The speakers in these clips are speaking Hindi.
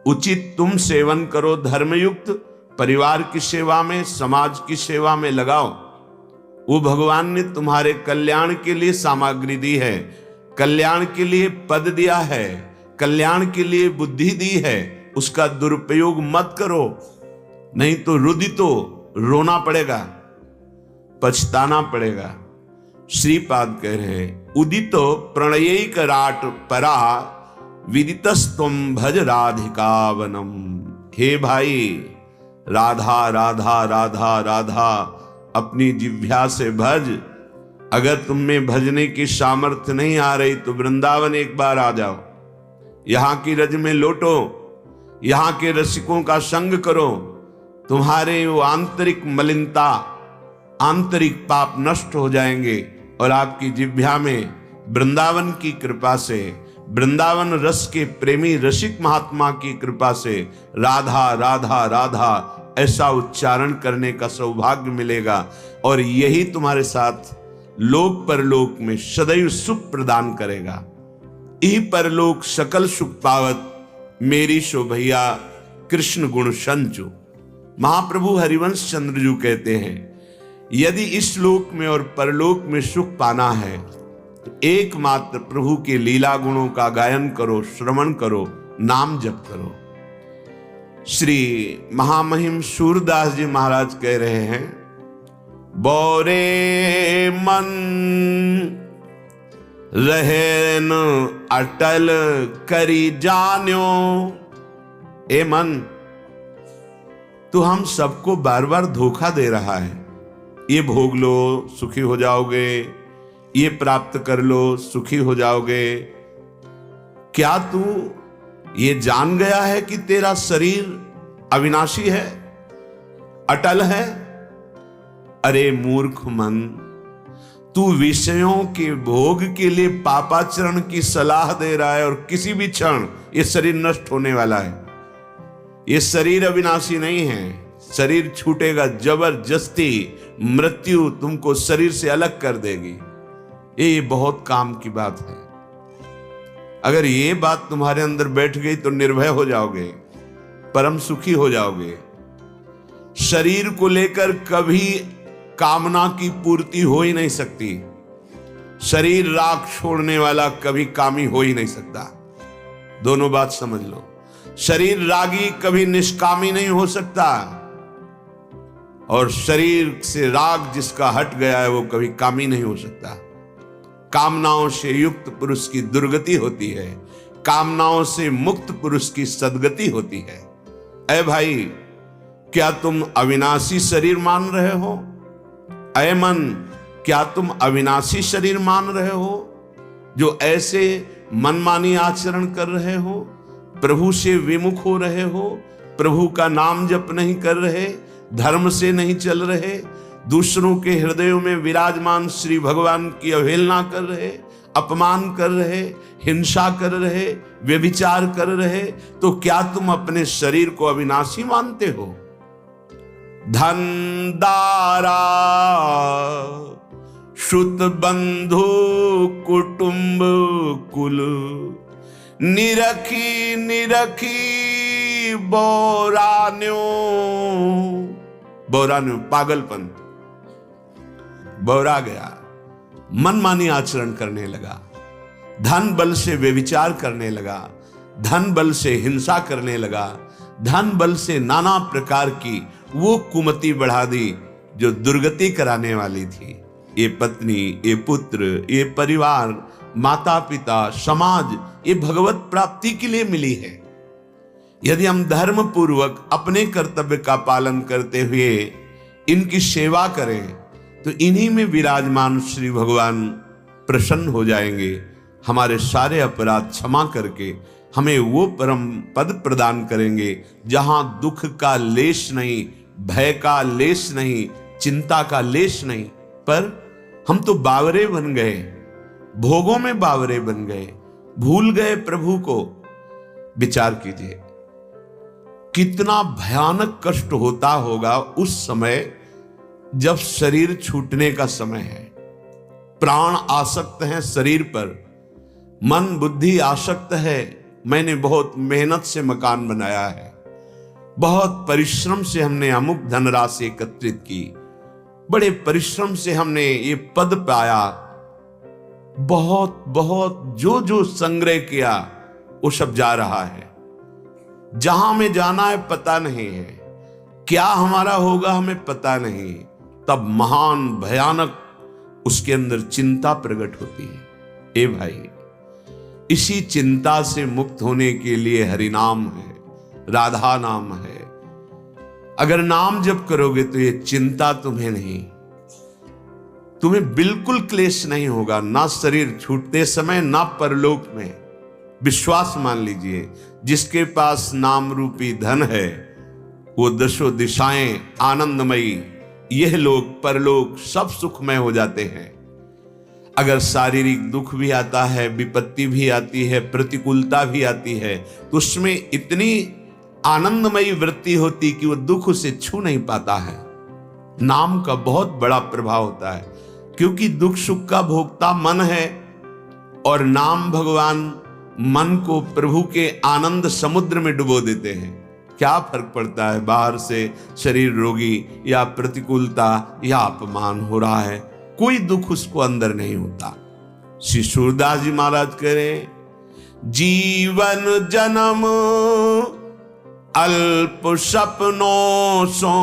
उचित तुम सेवन करो, धर्मयुक्त परिवार की सेवा में, समाज की सेवा में लगाओ। वो भगवान ने तुम्हारे कल्याण के लिए सामग्री दी है, कल्याण के लिए पद दिया है, कल्याण के लिए बुद्धि दी है। उसका दुरुपयोग मत करो, नहीं तो रुदितो रोना पड़ेगा, पछताना पड़ेगा। श्रीपाद कह रहे हैं, उदितो प्रणयिक राट परा विदितस्तुम भज राधिकावनम। हे भाई, राधा राधा राधा राधा अपनी जिह्वा से भज। अगर तुम में भजने की सामर्थ्य नहीं आ रही तो वृंदावन एक बार आ जाओ, यहां की रज में लौटो, यहां के रसिकों का संग करो। तुम्हारे वो आंतरिक मलिनता, आंतरिक पाप नष्ट हो जाएंगे और आपकी जिह्वा में वृंदावन की कृपा से, वृंदावन रस के प्रेमी रसिक महात्मा की कृपा से राधा राधा राधा ऐसा उच्चारण करने का सौभाग्य मिलेगा। और यही तुम्हारे साथ लोक परलोक में सदैव सुख प्रदान करेगा। यही परलोक सकल सुख पावत मेरी शोभैया कृष्ण गुण संचु। महाप्रभु हरिवंश चंद्र जी कहते हैं, यदि इस लोक में और परलोक में सुख पाना है तो एकमात्र प्रभु के लीला गुणों का गायन करो, श्रवण करो, नाम जप करो। श्री महामहिम सूरदास जी महाराज कह रहे हैं, बोरे मन रहे न अटल करी जान्यो। ए मन, तू हम सबको बार बार धोखा दे रहा है। ये भोग लो सुखी हो जाओगे, ये प्राप्त कर लो सुखी हो जाओगे। क्या तू ये जान गया है कि तेरा शरीर अविनाशी है, अटल है? अरे मूर्ख मन, तू विषयों के भोग के लिए पापाचरण की सलाह दे रहा है और किसी भी क्षण ये शरीर नष्ट होने वाला है। ये शरीर अविनाशी नहीं है, शरीर छूटेगा, जबरदस्ती मृत्यु तुमको शरीर से अलग कर देगी। ये बहुत काम की बात है। अगर ये बात तुम्हारे अंदर बैठ गई तो निर्भय हो जाओगे, परम सुखी हो जाओगे। शरीर को लेकर कभी कामना की पूर्ति हो ही नहीं सकती। शरीर राग छोड़ने वाला कभी कामी हो ही नहीं सकता। दोनों बात समझ लो। शरीर रागी कभी निष्कामी नहीं हो सकता, और शरीर से राग जिसका हट गया है वो कभी कामी नहीं हो सकता। कामनाओं से युक्त पुरुष की दुर्गति होती है, कामनाओं से मुक्त पुरुष की सद्गति होती है। ऐ भाई, क्या तुम अविनाशी शरीर मान रहे हो? ऐ मन, क्या तुम अविनाशी शरीर मान रहे हो जो ऐसे मनमानी आचरण कर रहे हो, प्रभु से विमुख हो रहे हो, प्रभु का नाम जप नहीं कर रहे, धर्म से नहीं चल रहे, दूसरों के हृदयों में विराजमान श्री भगवान की अवहेलना कर रहे, अपमान कर रहे, हिंसा कर रहे, व्यभिचार कर रहे, तो क्या तुम अपने शरीर को अविनाशी मानते हो? धन दारा श्रुत बंधु कुटुंब कुल निरखी निरखी बोरान्यो। बोरान्यो पागलपन, बौरा गया, मनमानी आचरण करने लगा, धन बल से व्यभिचार करने लगा, धन बल से हिंसा करने लगा, धन बल से नाना प्रकार की वो कुमति बढ़ा दी जो दुर्गति कराने वाली थी। ये पत्नी, ये पुत्र, ये परिवार, माता पिता, समाज, ये भगवत प्राप्ति के लिए मिली है। यदि हम धर्म पूर्वक अपने कर्तव्य का पालन करते हुए इनकी सेवा करें तो इन्हीं में विराजमान श्री भगवान प्रसन्न हो जाएंगे, हमारे सारे अपराध क्षमा करके हमें वो परम पद प्रदान करेंगे जहां दुख का लेश नहीं, भय का लेश नहीं, चिंता का लेश नहीं। पर हम तो बावरे बन गए, भोगों में बावरे बन गए, भूल गए प्रभु को। विचार कीजिए कितना भयानक कष्ट होता होगा उस समय जब शरीर छूटने का समय है, प्राण आसक्त हैं शरीर पर, मन बुद्धि आसक्त है मैंने बहुत मेहनत से मकान बनाया है, बहुत परिश्रम से हमने अमुक धनराशि एकत्रित की, बड़े परिश्रम से हमने ये पद पाया, बहुत बहुत जो जो संग्रह किया वो सब जा रहा है। जहां में जाना है पता नहीं है, क्या हमारा होगा हमें पता नहीं। तब महान भयानक उसके अंदर चिंता प्रकट होती है। ए भाई, इसी चिंता से मुक्त होने के लिए हरि नाम है, राधा नाम है। अगर नाम जप करोगे तो ये चिंता तुम्हें नहीं, तुम्हें बिल्कुल क्लेश नहीं होगा, ना शरीर छूटते समय ना परलोक में। विश्वास मान लीजिए, जिसके पास नाम रूपी धन है वो दशों दिशाएं आनंदमयी, यह लोक परलोक सब सुखमय हो जाते हैं। अगर शारीरिक दुख भी आता है, विपत्ति भी आती है, प्रतिकूलता भी आती है, तो उसमें इतनी आनंदमयी वृत्ति होती कि वो दुख उसे छू नहीं पाता है। नाम का बहुत बड़ा प्रभाव होता है, क्योंकि दुख सुख का भोक्ता मन है और नाम भगवान मन को प्रभु के आनंद समुद्र में डुबो देते हैं। क्या फर्क पड़ता है बाहर से शरीर रोगी या प्रतिकूलता या अपमान हो रहा है, कोई दुख उसको अंदर नहीं होता। श्री सूरदास जी महाराज कह रहे, जीवन जन्म अल्प सपनों सो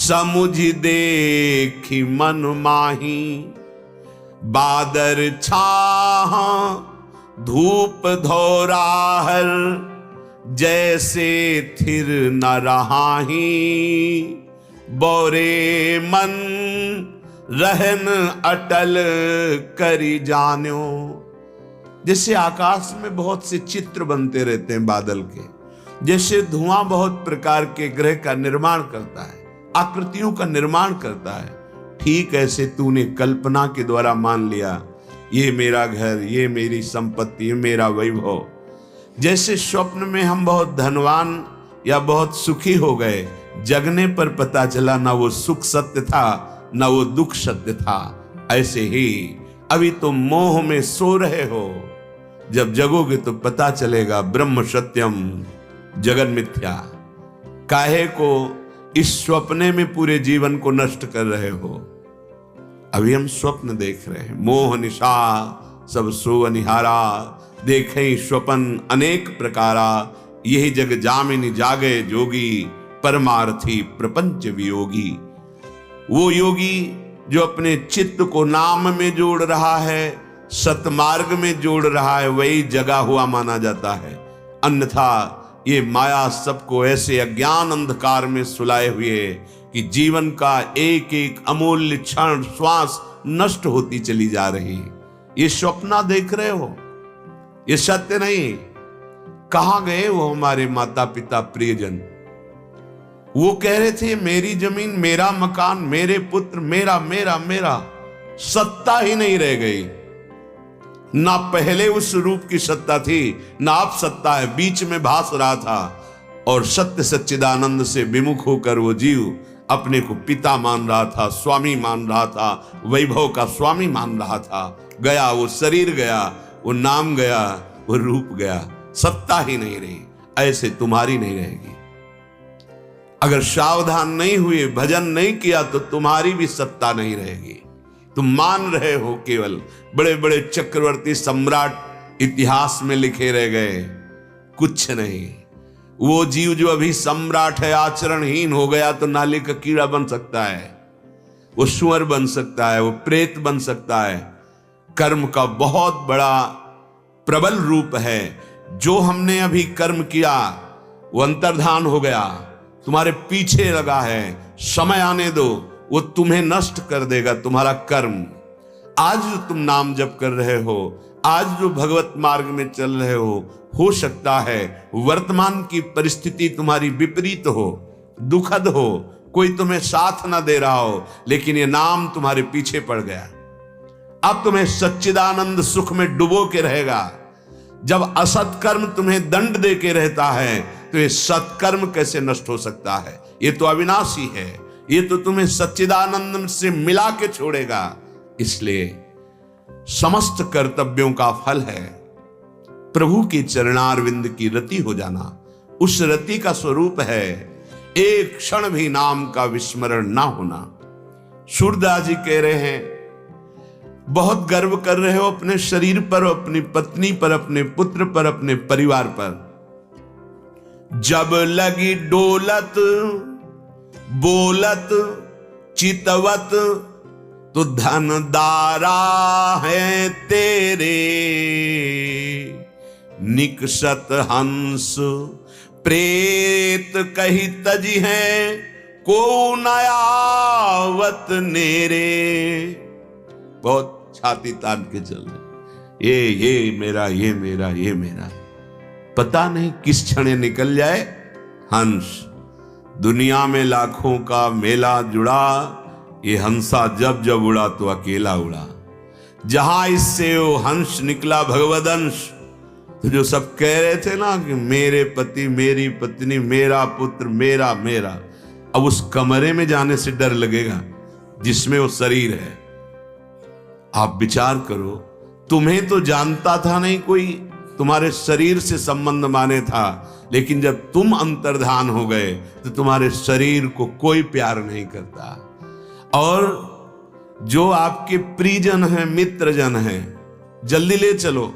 समुझ देखी मन माही, बादर छाह धूप धोराहर जैसे थिर न रहाही, बोरे मन रहन अटल करी जान्यो। जैसे आकाश में बहुत से चित्र बनते रहते हैं बादल के, जैसे धुआं बहुत प्रकार के ग्रह का निर्माण करता है, आकृतियों का निर्माण करता है, ठीक ऐसे तूने कल्पना के द्वारा मान लिया ये मेरा घर, ये मेरी संपत्ति, ये मेरा वैभव। जैसे स्वप्न में हम बहुत धनवान या बहुत सुखी हो गए, जगने पर पता चला ना वो सुख सत्य था ना वो दुख सत्य था। ऐसे ही अभी तुम मोह में सो रहे हो, जब जगोगे तो पता चलेगा ब्रह्म सत्यम जगन मिथ्या। काहे को इस स्वप्ने में पूरे जीवन को नष्ट कर रहे हो? अभी हम स्वप्न देख रहे हैं, मोह निशा सब सो अनिहारा, देखें स्वपन अनेक प्रकारा, यही जग जामिनी जागे जोगी, परमार्थी प्रपंच वियोगी। वो योगी जो अपने चित्त को नाम में जोड़ रहा है, सतमार्ग में जोड़ रहा है, वही जगा हुआ माना जाता है। अन्यथा ये माया सबको ऐसे अज्ञान अंधकार में सुलाए हुए कि जीवन का एक एक अमूल्य क्षण श्वास नष्ट होती चली जा रही। ये स्वप्न देख रहे हो, ये सत्य नहीं। कहां गए वो हमारे माता पिता प्रियजन? वो कह रहे थे मेरी जमीन, मेरा मकान, मेरे पुत्र, मेरा मेरा मेरा। सत्ता ही नहीं रह गई। ना पहले उस रूप की सत्ता थी, ना अब सत्ता है, बीच में भास रहा था। और सत्य सच्चिदानंद से विमुख होकर वो जीव अपने को पिता मान रहा था, स्वामी मान रहा था, वैभव का स्वामी मान रहा था। गया वो शरीर, गया वो नाम, गया वो रूप, गया, सत्ता ही नहीं रही। ऐसे तुम्हारी नहीं रहेगी। अगर सावधान नहीं हुए, भजन नहीं किया, तो तुम्हारी भी सत्ता नहीं रहेगी। तुम मान रहे हो केवल बड़े बड़े चक्रवर्ती सम्राट इतिहास में लिखे रह गए, कुछ नहीं। वो जीव जो अभी सम्राट है आचरणहीन हो गया तो नाले का कीड़ा बन सकता है, वो सुअर बन सकता है, वो प्रेत बन सकता है। कर्म का बहुत बड़ा प्रबल रूप है। जो हमने अभी कर्म किया वो अंतर्धान हो गया, तुम्हारे पीछे लगा है। समय आने दो, वो तुम्हें नष्ट कर देगा तुम्हारा कर्म। आज जो तुम नाम जप कर रहे हो, आज जो भगवत मार्ग में चल रहे हो सकता है वर्तमान की परिस्थिति तुम्हारी विपरीत हो, दुखद हो, कोई तुम्हें साथ ना दे रहा हो, लेकिन ये नाम तुम्हारे पीछे पड़ गया। अब तुम्हें सच्चिदानंद सुख में डुबो के रहेगा। जब असत कर्म तुम्हें दंड दे के रहता है तो ये सत्कर्म कैसे नष्ट हो सकता है? ये तो अविनाशी है, ये तो तुम्हें सच्चिदानंद से मिला के छोड़ेगा। इसलिए समस्त कर्तव्यों का फल है प्रभु के चरणारविंद की रति हो जाना। उस रति का स्वरूप है एक क्षण भी नाम का विस्मरण ना होना। सूरदास जी कह रहे हैं, बहुत गर्व कर रहे हो अपने शरीर पर, अपनी पत्नी पर, अपने पुत्र पर, अपने परिवार पर। जब लगी डोलत बोलत चितवत, तो धन दारा है तेरे। निकषत हंस प्रेत कही तजी है, को नयावत नेरे। बहुत छाती तान के चल रहे, ये मेरा, ये मेरा, ये मेरा। पता नहीं किस क्षण निकल जाए हंस। दुनिया में लाखों का मेला जुड़ा, ये हंसा जब जब उड़ा तो अकेला उड़ा। जहां इससे वो हंस निकला भगवदंश, तो जो सब कह रहे थे ना कि मेरे पति, मेरी पत्नी, मेरा पुत्र, मेरा मेरा, अब उस कमरे में जाने से डर लगेगा जिसमें वो शरीर है। आप विचार करो, तुम्हें तो जानता था नहीं कोई, तुम्हारे शरीर से संबंध माने था, लेकिन जब तुम अंतर्धान हो गए तो तुम्हारे शरीर को कोई प्यार नहीं करता। और जो आपके प्रियजन हैं, मित्रजन हैं, जल्दी ले चलो।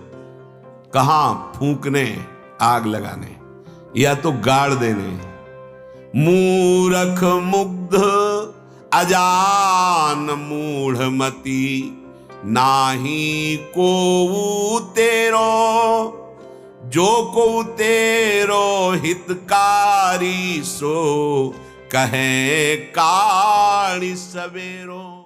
कहां? फूंकने, आग लगाने, या तो गाड़ देने। मूरख मुग्ध अजान मूढ़मती, नाही को तेरो। जो को तेरो हितकारी, सो कहे काणी सवेरो।